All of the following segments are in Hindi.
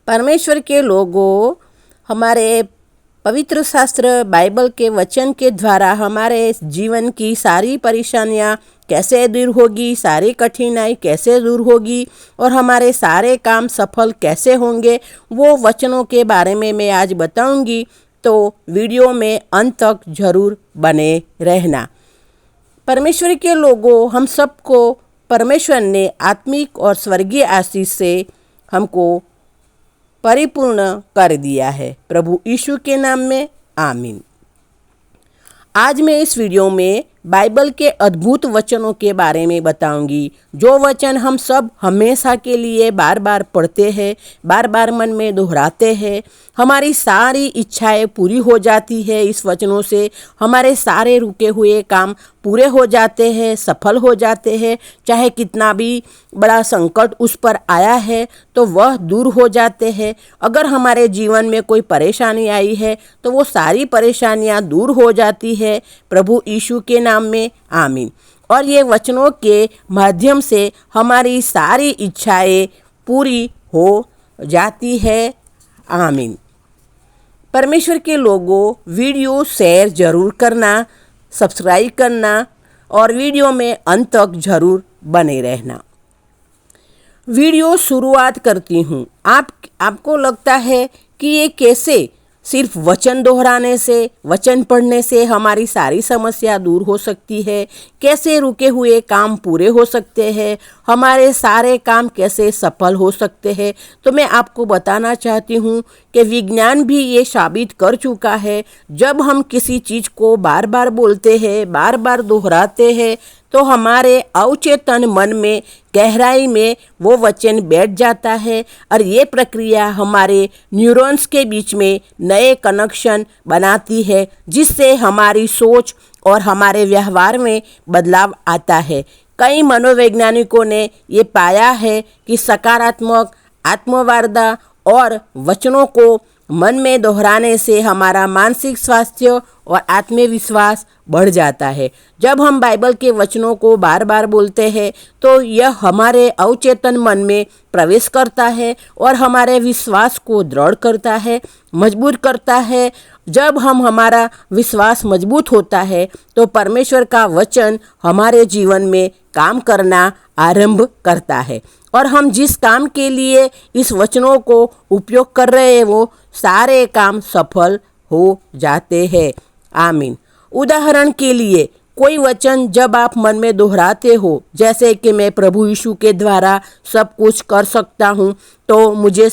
परमेश्वर के लोगों, हमारे पवित्र शास्त्र बाइबल के वचन के द्वारा हमारे जीवन की सारी परेशानियां कैसे दूर होगी, सारी कठिनाई कैसे दूर होगी और हमारे सारे काम सफल कैसे होंगे, वो वचनों के बारे में मैं आज बताऊंगी। तो वीडियो में अंत तक जरूर बने रहना। परमेश्वर के लोगों, हम सबको परमेश्वर ने आत्मिक और स्वर्गीय आशीष से हमको परिपूर्ण कर दिया है। प्रभु यीशु के नाम में आमीन। आज मैं इस वीडियो में बाइबल के अद्भुत वचनों के बारे में बताऊंगी, जो वचन हम सब हमेशा के लिए बार बार पढ़ते हैं, बार बार मन में दोहराते हैं। हमारी सारी इच्छाएं पूरी हो जाती है इस वचनों से। हमारे सारे रुके हुए काम पूरे हो जाते हैं, सफल हो जाते हैं। चाहे कितना भी बड़ा संकट उस पर आया है तो वह दूर हो जाते हैं। अगर हमारे जीवन में कोई परेशानी आई है तो वो सारी परेशानियां दूर हो जाती है। प्रभु यीशु के नाम में आमीन। और ये वचनों के माध्यम से हमारी सारी इच्छाएं पूरी हो जाती है। आमीन। परमेश्वर के लोगों, वीडियो शेयर जरूर करना, सब्सक्राइब करना और वीडियो में अंत तक जरूर बने रहना। वीडियो शुरुआत करती हूँ। आपको लगता है कि ये कैसे सिर्फ वचन दोहराने से, वचन पढ़ने से हमारी सारी समस्या दूर हो सकती है? कैसे रुके हुए काम पूरे हो सकते हैं? हमारे सारे काम कैसे सफल हो सकते हैं? तो मैं आपको बताना चाहती हूँ कि विज्ञान भी ये साबित कर चुका है, जब हम किसी चीज़ को बार बार बोलते हैं, बार बार दोहराते हैं, तो हमारे अवचेतन मन में गहराई में वो वचन बैठ जाता है और ये प्रक्रिया हमारे न्यूरॉन्स के बीच में नए कनेक्शन बनाती है, जिससे हमारी सोच और हमारे व्यवहार में बदलाव आता है। कई मनोवैज्ञानिकों ने ये पाया है कि सकारात्मक आत्मवार्ता और वचनों को मन में दोहराने से हमारा मानसिक स्वास्थ्य और आत्मविश्वास बढ़ जाता है। जब हम बाइबल के वचनों को बार बार बोलते हैं तो यह हमारे अवचेतन मन में प्रवेश करता है और हमारे विश्वास को दृढ़ करता है, मजबूत करता है। जब हमारा विश्वास मजबूत होता है तो परमेश्वर का वचन हमारे जीवन में काम करना आरंभ करता है और हम जिस काम के लिए इस वचनों को उपयोग कर रहे हैं वो सारे काम सफल हो जाते हैं। आमीन। उदाहरण के लिए, कोई वचन जब आप मन में दोहराते हो, जैसे कि मैं प्रभु यीशु के द्वारा सब कुछ कर सकता हूँ, तो मुझे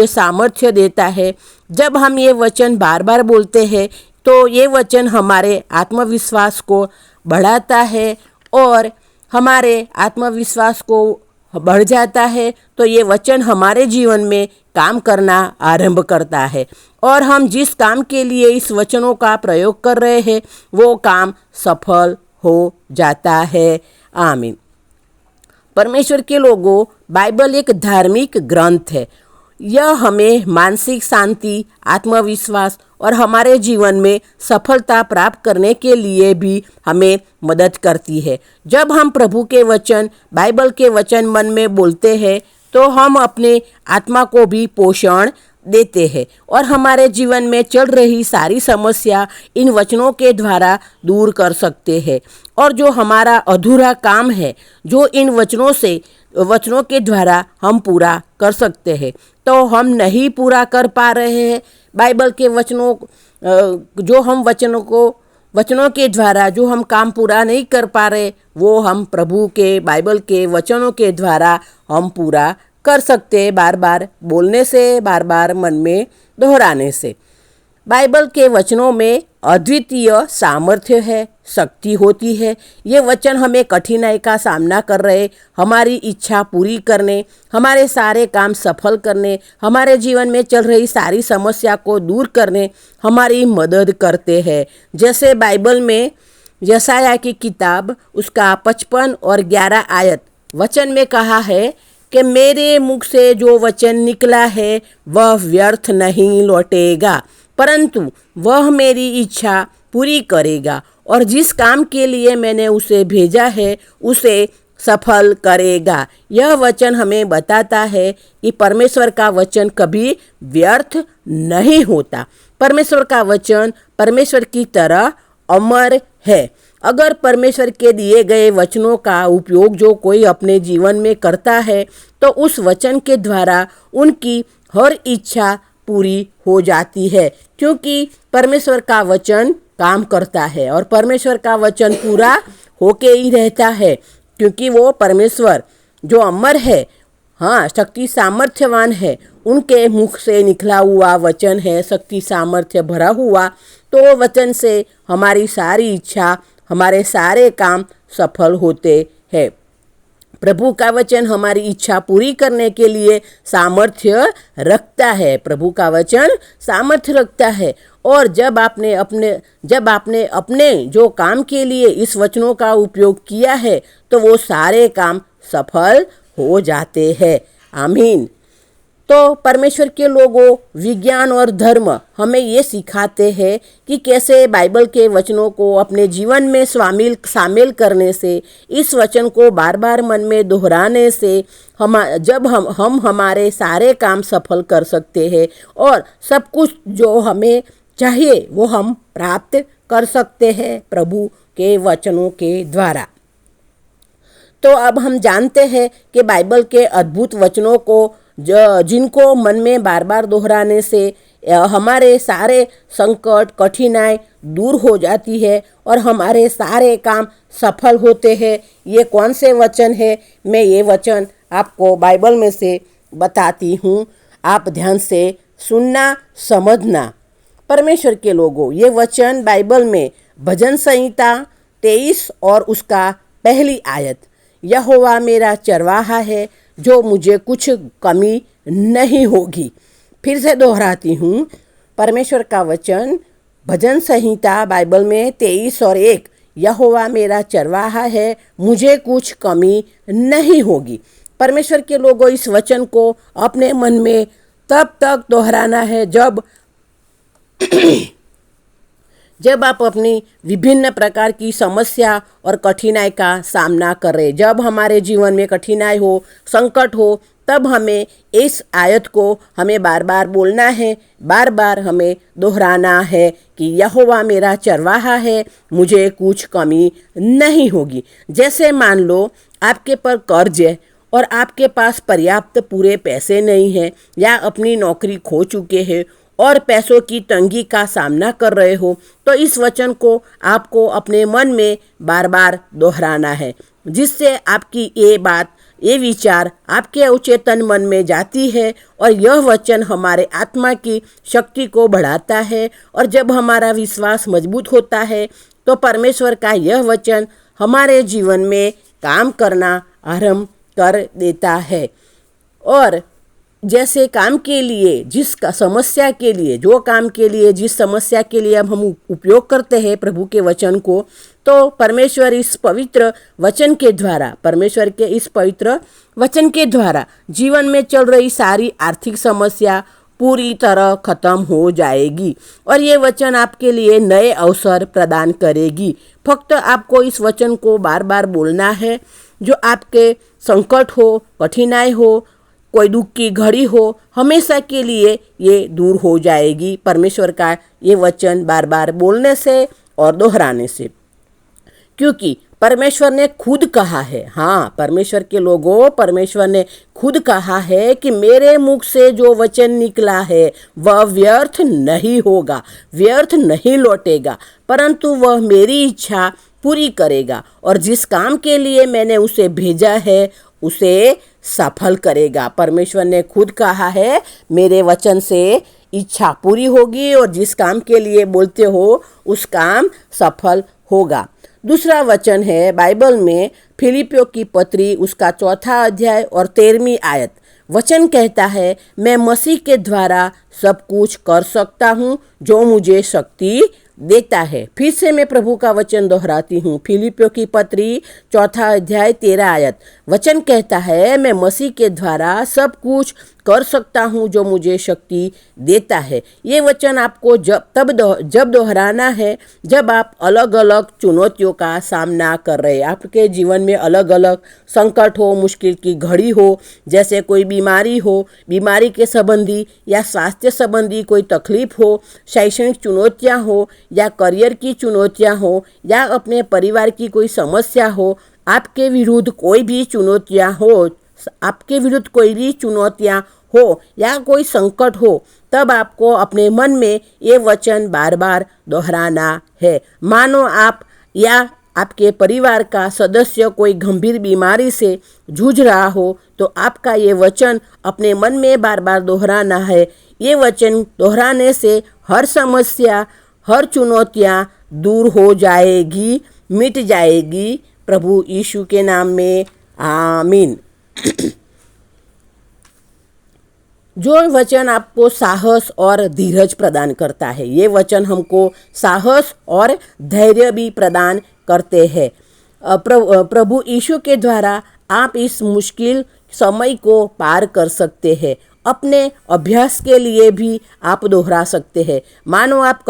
सामर्थ्य देता है। जब हम ये वचन बार बार बोलते हैं तो ये वचन हमारे आत्मविश्वास को बढ़ाता है और हमारे आत्मविश्वास को बढ़ जाता है तो ये वचन हमारे जीवन में काम करना आरंभ करता है और हम जिस काम के लिए इस वचनों का प्रयोग कर रहे हैं वो काम सफल हो जाता है। आमीन। परमेश्वर के लोगों, बाइबल एक धार्मिक ग्रंथ है। यह हमें मानसिक शांति, आत्मविश्वास और हमारे जीवन में सफलता प्राप्त करने के लिए भी हमें मदद करती है। जब हम प्रभु के वचन, बाइबल के वचन मन में बोलते हैं तो हम अपने आत्मा को भी पोषण देते हैं और हमारे जीवन में चल रही सारी समस्या इन वचनों के द्वारा दूर कर सकते हैं। और जो हमारा अधूरा काम है, जो इन वचनों के द्वारा हम पूरा कर सकते हैं, तो हम नहीं पूरा कर पा रहे हैं बाइबल के वचनों के द्वारा जो हम काम पूरा नहीं कर पा रहे, वो हम प्रभु के बाइबल के वचनों के द्वारा हम पूरा कर सकते हैं, बार बार बोलने से, बार बार मन में दोहराने से। बाइबल के वचनों में अद्वितीय सामर्थ्य है, शक्ति होती है। ये वचन हमें कठिनाई का सामना कर रहे, हमारी इच्छा पूरी करने, हमारे सारे काम सफल करने, हमारे जीवन में चल रही सारी समस्या को दूर करने हमारी मदद करते हैं। जैसे बाइबल में यशायाह की किताब उसका 55 और 11 आयत वचन में कहा है कि मेरे मुख से जो वचन निकला है वह व्यर्थ नहीं लौटेगा, परंतु वह मेरी इच्छा पूरी करेगा और जिस काम के लिए मैंने उसे भेजा है उसे सफल करेगा। यह वचन हमें बताता है कि परमेश्वर का वचन कभी व्यर्थ नहीं होता। परमेश्वर का वचन परमेश्वर की तरह अमर है। अगर परमेश्वर के दिए गए वचनों का उपयोग जो कोई अपने जीवन में करता है तो उस वचन के द्वारा उनकी हर इच्छा पूरी हो जाती है, क्योंकि परमेश्वर का वचन काम करता है और परमेश्वर का वचन पूरा होके ही रहता है, क्योंकि वो परमेश्वर जो अमर है, हाँ, शक्ति सामर्थ्यवान है, उनके मुख से निकला हुआ वचन है शक्ति सामर्थ्य भरा हुआ। तो वचन से हमारी सारी इच्छा, हमारे सारे काम सफल होते हैं। प्रभु का वचन हमारी इच्छा पूरी करने के लिए सामर्थ्य रखता है। प्रभु का वचन सामर्थ्य रखता है। और जब आपने अपने जो काम के लिए इस वचनों का उपयोग किया है तो वो सारे काम सफल हो जाते हैं। आमीन। तो परमेश्वर के लोगों, विज्ञान और धर्म हमें ये सिखाते हैं कि कैसे बाइबल के वचनों को अपने जीवन में शामिल करने से, इस वचन को बार बार मन में दोहराने से हम हमारे सारे काम सफल कर सकते हैं और सब कुछ जो हमें चाहिए वो हम प्राप्त कर सकते हैं प्रभु के वचनों के द्वारा। तो अब हम जानते हैं कि बाइबल के अद्भुत वचनों को जिनको मन में बार बार दोहराने से हमारे सारे संकट, कठिनाई दूर हो जाती है और हमारे सारे काम सफल होते हैं। ये कौन से वचन है? मैं ये वचन आपको बाइबल में से बताती हूँ। आप ध्यान से सुनना, समझना। परमेश्वर के लोगों, ये वचन बाइबल में भजन संहिता 23 और उसका पहली आयत, यहोवा मेरा चरवाहा है, जो मुझे कुछ कमी नहीं होगी। फिर से दोहराती हूँ, परमेश्वर का वचन भजन संहिता बाइबल में 23 और 1, यहोवा मेरा चरवाहा है, मुझे कुछ कमी नहीं होगी। परमेश्वर के लोगों, इस वचन को अपने मन में तब तक दोहराना है जब आप अपनी विभिन्न प्रकार की समस्या और कठिनाई का सामना करें। जब हमारे जीवन में कठिनाई हो, संकट हो, तब हमें इस आयत को हमें बार बार बोलना है, बार बार हमें दोहराना है कि यहोवा मेरा चरवाहा है, मुझे कुछ कमी नहीं होगी। जैसे मान लो आपके पर कर्ज है और आपके पास पर्याप्त पूरे पैसे नहीं हैं, या अपनी नौकरी खो चुके हैं और पैसों की तंगी का सामना कर रहे हो, तो इस वचन को आपको अपने मन में बार बार दोहराना है, जिससे आपकी ये विचार आपके अवचेतन मन में जाती है और यह वचन हमारे आत्मा की शक्ति को बढ़ाता है। और जब हमारा विश्वास मजबूत होता है तो परमेश्वर का यह वचन हमारे जीवन में काम करना आरंभ कर देता है। और जैसे काम के लिए जिस समस्या के लिए जिस समस्या के लिए हम उपयोग करते हैं प्रभु के वचन को, तो परमेश्वर इस पवित्र वचन के द्वारा जीवन में चल रही सारी आर्थिक समस्या पूरी तरह खत्म हो जाएगी और ये वचन आपके लिए नए अवसर प्रदान करेगी। फक्त आपको इस वचन को बार बार बोलना है। जो आपके संकट हो, कठिनाई हो, कोई दुख की घड़ी हो, हमेशा के लिए ये दूर हो जाएगी परमेश्वर का ये वचन बार बार बोलने से और दोहराने से, क्योंकि परमेश्वर ने खुद कहा है, हाँ, परमेश्वर के लोगों, परमेश्वर ने खुद कहा है कि मेरे मुख से जो वचन निकला है वह व्यर्थ नहीं होगा, व्यर्थ नहीं लौटेगा, परंतु वह मेरी इच्छा पूरी करेगा और जिस काम के लिए मैंने उसे भेजा है उसे सफल करेगा। परमेश्वर ने खुद कहा है, मेरे वचन से इच्छा पूरी होगी और जिस काम के लिए बोलते हो उस काम सफल होगा। दूसरा वचन है बाइबल में फिलिपियों की पत्री उसका 4 अध्याय और 13वीं आयत। वचन कहता है, मैं मसीह के द्वारा सब कुछ कर सकता हूँ जो मुझे शक्ति देता है। फिर से मैं प्रभु का वचन दोहराती हूँ, फिलिपियों की पत्री 4 अध्याय 13 आयत। वचन कहता है, मैं मसीह के द्वारा सब कुछ कर सकता हूँ जो मुझे शक्ति देता है। ये वचन आपको जब दोहराना है जब आप अलग अलग चुनौतियों का सामना कर रहे हैं। आपके जीवन में अलग अलग संकट हो, मुश्किल की घड़ी हो, जैसे कोई बीमारी हो, बीमारी के संबंधी या स्वास्थ्य संबंधी कोई तकलीफ हो, शैक्षणिक चुनौतियाँ हो या करियर की चुनौतियाँ हो या अपने परिवार की कोई समस्या हो, आपके विरुद्ध कोई भी चुनौतियाँ हो, आपके विरुद्ध कोई भी चुनौतियाँ हो या कोई संकट हो, तब आपको अपने मन में ये वचन बार बार दोहराना है। मानो आप या आपके परिवार का सदस्य कोई गंभीर बीमारी से जूझ रहा हो तो आपका ये वचन अपने मन में बार बार दोहराना है। ये वचन दोहराने से हर समस्या, हर चुनौतियाँ दूर हो जाएगी, मिट जाएगी। प्रभु यीशु के नाम में आमीन। जो वचन आपको साहस और धीरज प्रदान करता है, ये वचन हमको साहस और धैर्य भी प्रदान करते हैं। प्रभु यीशु के द्वारा आप इस मुश्किल समय को पार कर सकते हैं। अपने अभ्यास के लिए भी आप दोहरा सकते हैं। मानो आप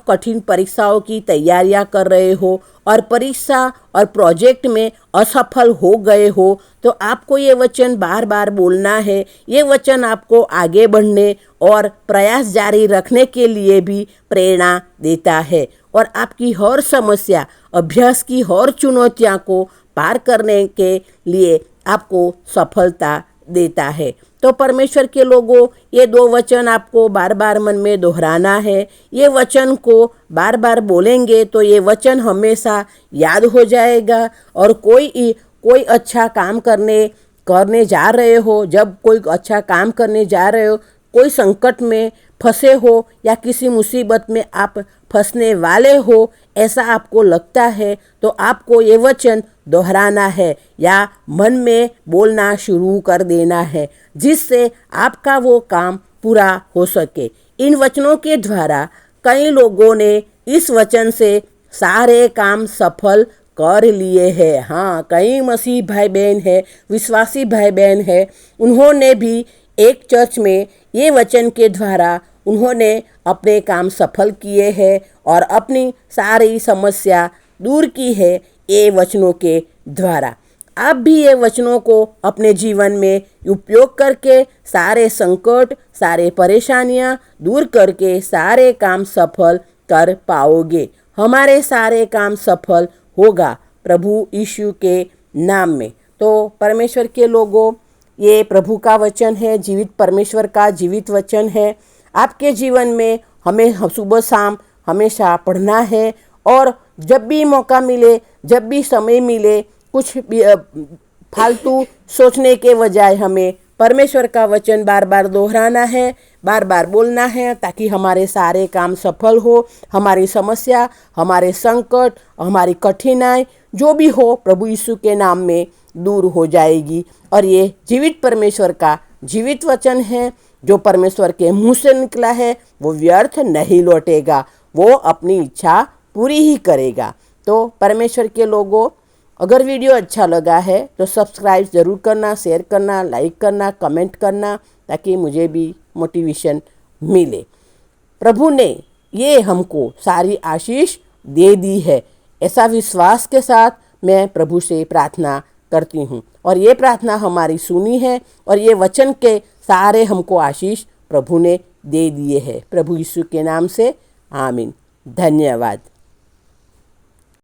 कठिन परीक्षाओं की तैयारियां कर रहे हो और परीक्षा और प्रोजेक्ट में असफल हो गए हो, तो आपको ये वचन बार बार बोलना है। ये वचन आपको आगे बढ़ने और प्रयास जारी रखने के लिए भी प्रेरणा देता है और आपकी हर समस्या, अभ्यास की हर चुनौतियों को पार करने के लिए आपको सफलता देता है। तो परमेश्वर के लोगों, ये दो वचन आपको बार बार मन में दोहराना है। ये वचन को बार बार बोलेंगे तो ये वचन हमेशा याद हो जाएगा। और कोई अच्छा काम करने जा रहे हो, जब कोई अच्छा काम करने जा रहे हो, कोई संकट में फंसे हो या किसी मुसीबत में आप फंसने वाले हो, ऐसा आपको लगता है, तो आपको ये वचन दोहराना है या मन में बोलना शुरू कर देना है, जिससे आपका वो काम पूरा हो सके। इन वचनों के द्वारा कई लोगों ने इस वचन से सारे काम सफल कर लिए हैं। हाँ, कई मसीह भाई बहन है, विश्वासी भाई बहन है, उन्होंने भी एक चर्च में ये वचन के द्वारा उन्होंने अपने काम सफल किए हैं और अपनी सारी समस्या दूर की है ये वचनों के द्वारा। आप भी ये वचनों को अपने जीवन में उपयोग करके सारे संकट, सारे परेशानियां दूर करके सारे काम सफल कर पाओगे। हमारे सारे काम सफल होगा प्रभु यीशु के नाम में। तो परमेश्वर के लोगों, ये प्रभु का वचन है, जीवित परमेश्वर का जीवित वचन है। आपके जीवन में हमें सुबह शाम हमेशा पढ़ना है और जब भी मौका मिले, जब भी समय मिले, कुछ भी फालतू सोचने के बजाय हमें परमेश्वर का वचन बार बार दोहराना है, बार बार बोलना है, ताकि हमारे सारे काम सफल हो। हमारी समस्या, हमारे संकट, हमारी कठिनाई जो भी हो, प्रभु यीशु के नाम में दूर हो जाएगी। और ये जीवित परमेश्वर का जीवित वचन है, जो परमेश्वर के मुंह से निकला है वो व्यर्थ नहीं लौटेगा, वो अपनी इच्छा पूरी ही करेगा। तो परमेश्वर के लोगों, अगर वीडियो अच्छा लगा है तो सब्सक्राइब ज़रूर करना, शेयर करना, लाइक करना, कमेंट करना, ताकि मुझे भी मोटिवेशन मिले। प्रभु ने ये हमको सारी आशीष दे दी है, ऐसा विश्वास के साथ मैं प्रभु से प्रार्थना करती हूँ और ये प्रार्थना हमारी सुनी है और ये वचन के सारे हमको आशीष प्रभु ने दे दिए हैं। प्रभु यीशु के नाम से आमीन। धन्यवाद।